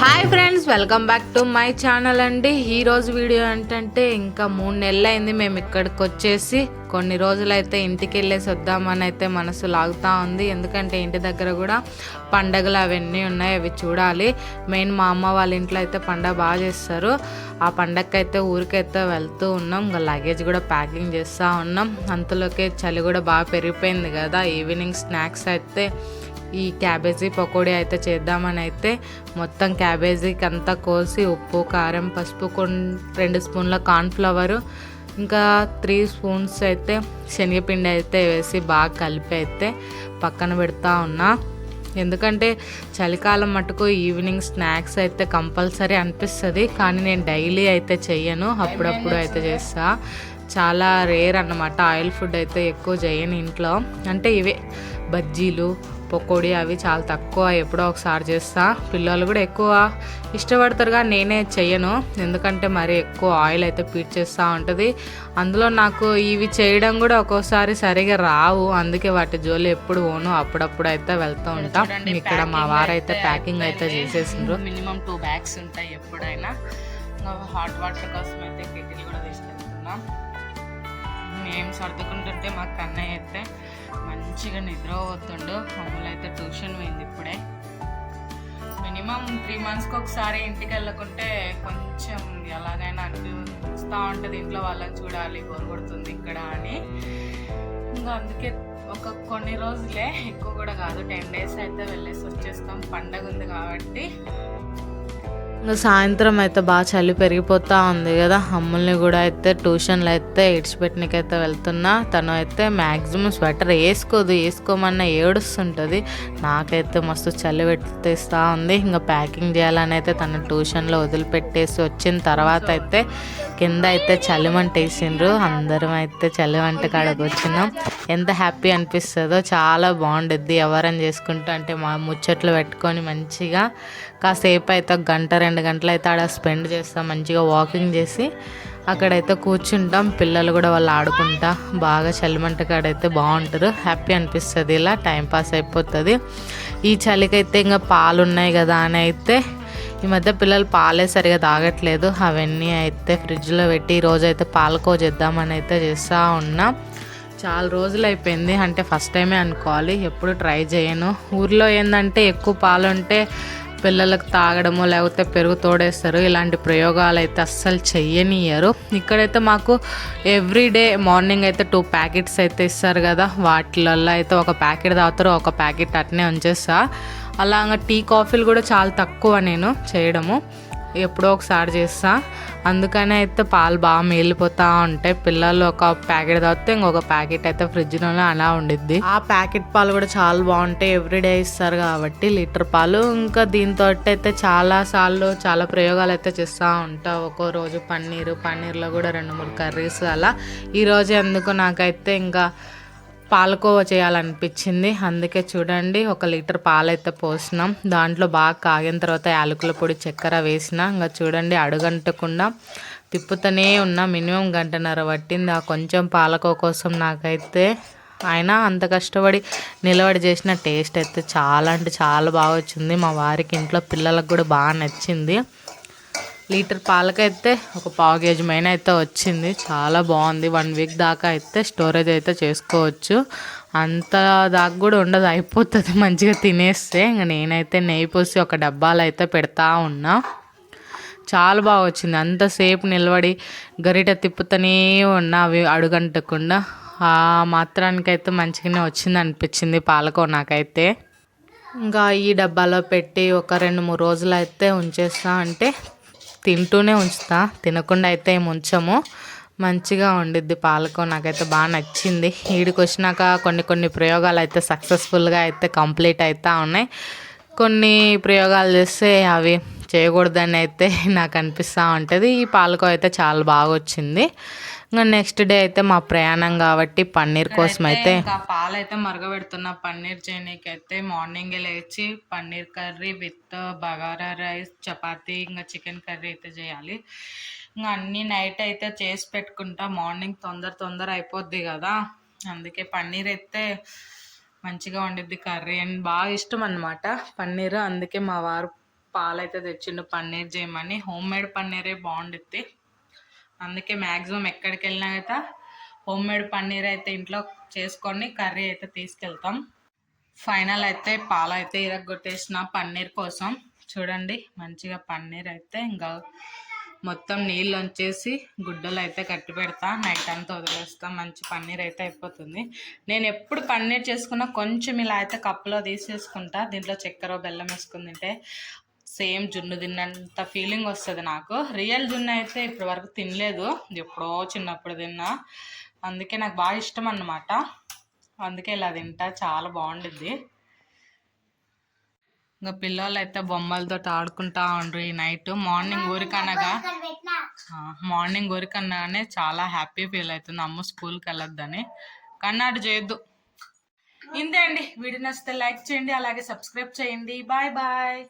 Hi friends, welcome back to my channel అండి. ఈరోజు video ఏంటంటే ఇంకా 3 నెలలు అయింది మేము ఇక్కడికి వచ్చేసి. కొన్ని రోజులైతే ఇంటికి వెళ్ళేసి వద్దామని అయితే మనసు లాగుతూ ఉంది. ఎందుకంటే ఇంటి దగ్గర కూడా పండగలు అవన్నీ ఉన్నాయి, అవి చూడాలి. మెయిన్ మా అమ్మ వాళ్ళ ఇంట్లో అయితే పండగ బాగా చేస్తారు. ఆ పండగకి అయితే ఊరికైతే వెళ్తూ ఉన్నాం. ఇంకా లగేజ్ కూడా ప్యాకింగ్ చేస్తూ ఉన్నాం. అంతలోకే చలి కూడా బాగా పెరిగిపోయింది కదా. ఈవినింగ్ స్నాక్స్ అయితే ఈ క్యాబేజీ పకోడీ అయితే చేద్దామని అయితే మొత్తం క్యాబేజీకి అంతా కోసి ఉప్పు కారం పసుపు 2 స్పూన్ల కార్న్ఫ్లవరు ఇంకా 3 స్పూన్స్ అయితే శనగపిండి అయితే వేసి బాగా కలిపి అయితే పక్కన పెడతా ఉన్నా. ఎందుకంటే చలికాలం మటుకు ఈవినింగ్ స్నాక్స్ అయితే కంపల్సరీ అనిపిస్తుంది, కానీ నేను డైలీ అయితే చెయ్యను, అప్పుడప్పుడు అయితే చేస్తా. చాలా రేర్ అన్నమాట, ఆయిల్ ఫుడ్ అయితే ఎక్కువ చేయను ఇంట్లో. అంటే ఇవే బజ్జీలు పకోడీ అవి చాలా తక్కువ, ఎప్పుడో ఒకసారి చేస్తా. పిల్లలు కూడా ఎక్కువ ఇష్టపడతారు, కానీ నేనే చెయ్యను. ఎందుకంటే మరి ఎక్కువ ఆయిల్ అయితే పీల్చేస్తూ ఉంటుంది. అందులో నాకు ఇవి చేయడం కూడా ఒక్కోసారి సరిగా రావు, అందుకే వాటి జోలి ఎప్పుడు పోను, అప్పుడప్పుడు అయితే వెళ్తూ ఉంటాం. ఇక్కడ మా వారైతే ప్యాకింగ్ అయితే చేసేసిండ్రు. మినిమం 2 బ్యాగ్స్ ఉంటాయి ఎప్పుడైనా. హాట్ వాటర్ కోసం అయితే కెటిల్ కూడా తీసుకెళ్తున్నాం. మేము సర్దుకుంటుంటే మా కన్నయ్య అయితే మంచిగా నిద్ర పోతుండు. అమ్ములు అయితే ట్యూషన్ పోయింది ఇప్పుడే. మినిమం 3 మంత్స్కి ఒకసారి ఇంటికి వెళ్ళకుంటే కొంచెం ఎలాగైనా అనిపిస్తూ ఉంటుంది, ఇంట్లో వాళ్ళని చూడాలి, బోర్ కొడుతుంది ఇక్కడ అని. ఇంకా అందుకే కొన్ని రోజులే, ఎక్కువ కూడా కాదు, 10 days అయితే వెళ్ళేసి వచ్చేస్తాం. పండగ ఉంది కాబట్టి. ఇంకా సాయంత్రం అయితే బాగా చలి పెరిగిపోతూ ఉంది కదా. అమ్ముల్ని కూడా అయితే ట్యూషన్లో అయితే ఇడిచిపెట్టనికైతే వెళ్తున్నా. తను అయితే మ్యాక్సిమం స్వెటర్ వేసుకోమన్నా ఏడుస్తుంటుంది. నాకైతే మస్తు చలి పెట్టేస్తూ ఉంది. ఇంకా ప్యాకింగ్ చేయాలని అయితే తను ట్యూషన్లో వదిలిపెట్టేసి వచ్చిన తర్వాత అయితే కింద అయితే చలిమంట వేసిండ్రు. అందరం అయితే చలిమంట కాడకు వచ్చినాం. ఎంత హ్యాపీ అనిపిస్తుందో, చాలా బాగుండుద్ది ఎవరని చేసుకుంటూ. అంటే మా ముచ్చట్లు పెట్టుకొని మంచిగా కాసేపు అయితే 1-2 గంటలు అయితే ఆడ స్పెండ్ చేస్తాం. మంచిగా వాకింగ్ చేసి అక్కడైతే కూర్చుంటాం. పిల్లలు కూడా వాళ్ళు ఆడుకుంటా బాగా చలిమంట కాడైతే బాగుంటారు. హ్యాపీ అనిపిస్తుంది, ఇలా టైంపాస్ అయిపోతుంది. ఈ చలికైతే ఇంకా పాలు ఉన్నాయి కదా అని అయితే ఈ మధ్య పిల్లలు పాలే సరిగా తాగట్లేదు. అవన్నీ అయితే ఫ్రిడ్జ్లో పెట్టి ఈరోజు అయితే పాలకో చేద్దామని అయితే చేస్తూ ఉన్నా. చాలా రోజులు అయిపోయింది, అంటే ఫస్ట్ టైమే అనుకోవాలి, ఎప్పుడు ట్రై చేయను. ఊర్లో ఏంటంటే ఎక్కువ పాలు ఉంటే పిల్లలకు తాగడము లేకపోతే పెరుగు తోడేస్తారు. ఇలాంటి ప్రయోగాలు అయితే అస్సలు చెయ్యనియ్యరు. ఇక్కడైతే మాకు ఎవ్రీడే మార్నింగ్ అయితే 2 ప్యాకెట్స్ అయితే ఇస్తారు కదా. వాటిలలో అయితే ఒక ప్యాకెట్ తాగుతారు, ఒక ప్యాకెట్ అట్నే ఉంచేస్తా. అలాగా టీ కాఫీలు కూడా చాలా తక్కువ నేను చేయడము, ఎప్పుడో ఒకసారి చేస్తా. అందుకనే అయితే పాలు బాగా మేలిపోతూ ఉంటాయి. పిల్లలు ఒక ప్యాకెట్ తాగితే ఇంకొక ప్యాకెట్ అయితే ఫ్రిడ్జ్లోనే అలా ఉండిద్ది. ఆ ప్యాకెట్ పాలు కూడా చాలా బాగుంటాయి, ఎవ్రీడే ఇస్తారు కాబట్టి లీటర్ పాలు. ఇంకా దీంతో అయితే చాలా ప్రయోగాలు అయితే చేస్తూ ఉంటా. ఒక్కో రోజు పన్నీర్లో కూడా 2-3 కర్రీస్ అలా. ఈరోజు ఎందుకు నాకైతే ఇంకా పాలకోవా చేయాలనిపించింది. అందుకే చూడండి 1 లీటర్ పాలైతే పోసినాం. దాంట్లో బాగా కాగిన తర్వాత యాలకుల పొడి చక్కెర వేసిన. ఇంకా చూడండి అడుగంటకుండా తిప్పుతూనే ఉన్నా. మినిమం 1.5 గంట పట్టింది ఆ కొంచెం పాలకోవా కోసం నాకైతే. అయినా అంత కష్టపడి నిలబడి చేసిన టేస్ట్ అయితే చాలా అంటే చాలా బాగా వచ్చింది. మా వారికి ఇంట్లో పిల్లలకు కూడా బాగా నచ్చింది. లీటర్ పాలకైతే ఒక 1/2 kg మైన అయితే వచ్చింది. చాలా బాగుంది. 1 వీక్ దాకా అయితే స్టోరేజ్ అయితే చేసుకోవచ్చు. అంత దాకా కూడా ఉండదు, అయిపోతుంది మంచిగా తినేస్తే. ఇంకా నేనైతే నెయ్యి పోసి ఒక డబ్బాలో అయితే పెడతా ఉన్నా. చాలా బాగా వచ్చింది. అంతసేపు నిలబడి గరిట తిప్పుతూనే ఉన్నా, అవి అడుగంటకుండా. ఆ మాత్రానికైతే మంచిగానే వచ్చింది అనిపించింది పాలకో నాకైతే. ఇంకా ఈ డబ్బాలో పెట్టి ఒక 2-3 రోజులు అయితే ఉంచేస్తా. అంటే తింటూనే ఉంచుతా, తినకుండా అయితే ఏమి ఉంచము. మంచిగా ఉండిద్ది పాలకో, నాకైతే బాగా నచ్చింది. ఈడికి వచ్చినాక కొన్ని ప్రయోగాలు అయితే సక్సెస్ఫుల్గా అయితే కంప్లీట్ అవుతూ ఉన్నాయి. కొన్ని ప్రయోగాలు చేస్తే అవి చేయకూడదని అయితే నాకు అనిపిస్తూ ఉంటుంది. ఈ పాలకో అయితే చాలా బాగా వచ్చింది. ఇంకా నెక్స్ట్ డే అయితే మా ప్రయాణం కాబట్టి పన్నీర్ కోసం అయితే పాలు అయితే మరగబెడుతున్నా. పన్నీర్ చేయనీకి అయితే మార్నింగే లేచి paneer curry with bagara rice, chapati, ఇంకా చికెన్ కర్రీ అయితే చేయాలి. ఇంకా అన్నీ నైట్ అయితే చేసి పెట్టుకుంటా. మార్నింగ్ తొందర అయిపోద్ది కదా. అందుకే పన్నీర్ అయితే మంచిగా వండిద్ది కర్రీ. అండ్ బాగా ఇష్టం అన్నమాట పన్నీరు. అందుకే మా వారు పాలైతే తెచ్చిండు పన్నీర్ చేయమని. హోమ్ మేడ్ పన్నీరే బాగుండిద్ది, అందుకే మ్యాక్సిమం ఎక్కడికి వెళ్ళినా అయితే హోమ్ మేడ్ పన్నీర్ అయితే ఇంట్లో చేసుకొని కర్రీ అయితే తీసుకెళ్తాం. ఫైనల్ అయితే పాలు అయితే ఇరగొట్టేసిన పన్నీర్ కోసం. చూడండి మంచిగా పన్నీర్ అయితే ఇంకా మొత్తం నీళ్ళు వచ్చేసి గుడ్డలు అయితే కట్టి పెడతా, నైట్ అంతా వదిలేస్తా, మంచి పన్నీర్ అయితే అయిపోతుంది. నేను ఎప్పుడు పన్నీర్ చేసుకున్నా కొంచెం ఇలా అయితే కప్పులో తీసేసుకుంటా, దీంట్లో చక్కెర బెల్లం వేసుకుని తింటే సేమ్ జున్ను తిన్నంత ఫీలింగ్ వస్తుంది నాకు. రియల్ జున్ను అయితే ఇప్పటి వరకు తినలేదు, ఎప్పుడో చిన్నప్పుడు తిన్నా, అందుకే నాకు బాగా ఇష్టం అన్నమాట. అందుకే ఇలా తింటా, చాలా బాగుండిద్ది. ఇంకా పిల్లలు అయితే బొమ్మలతో ఆడుకుంటా ఉండ్రు ఈ నైట్. మార్నింగ్ ఊరికనగానే చాలా హ్యాపీ ఫీల్ అవుతుంది అమ్మ స్కూల్కి వెళ్ళొద్దని. కన్నాడు చేయొద్దు. ఇంతే అండి, వీడియో నచ్చితే లైక్ చేయండి, అలాగే సబ్స్క్రైబ్ చేయండి. Bye bye.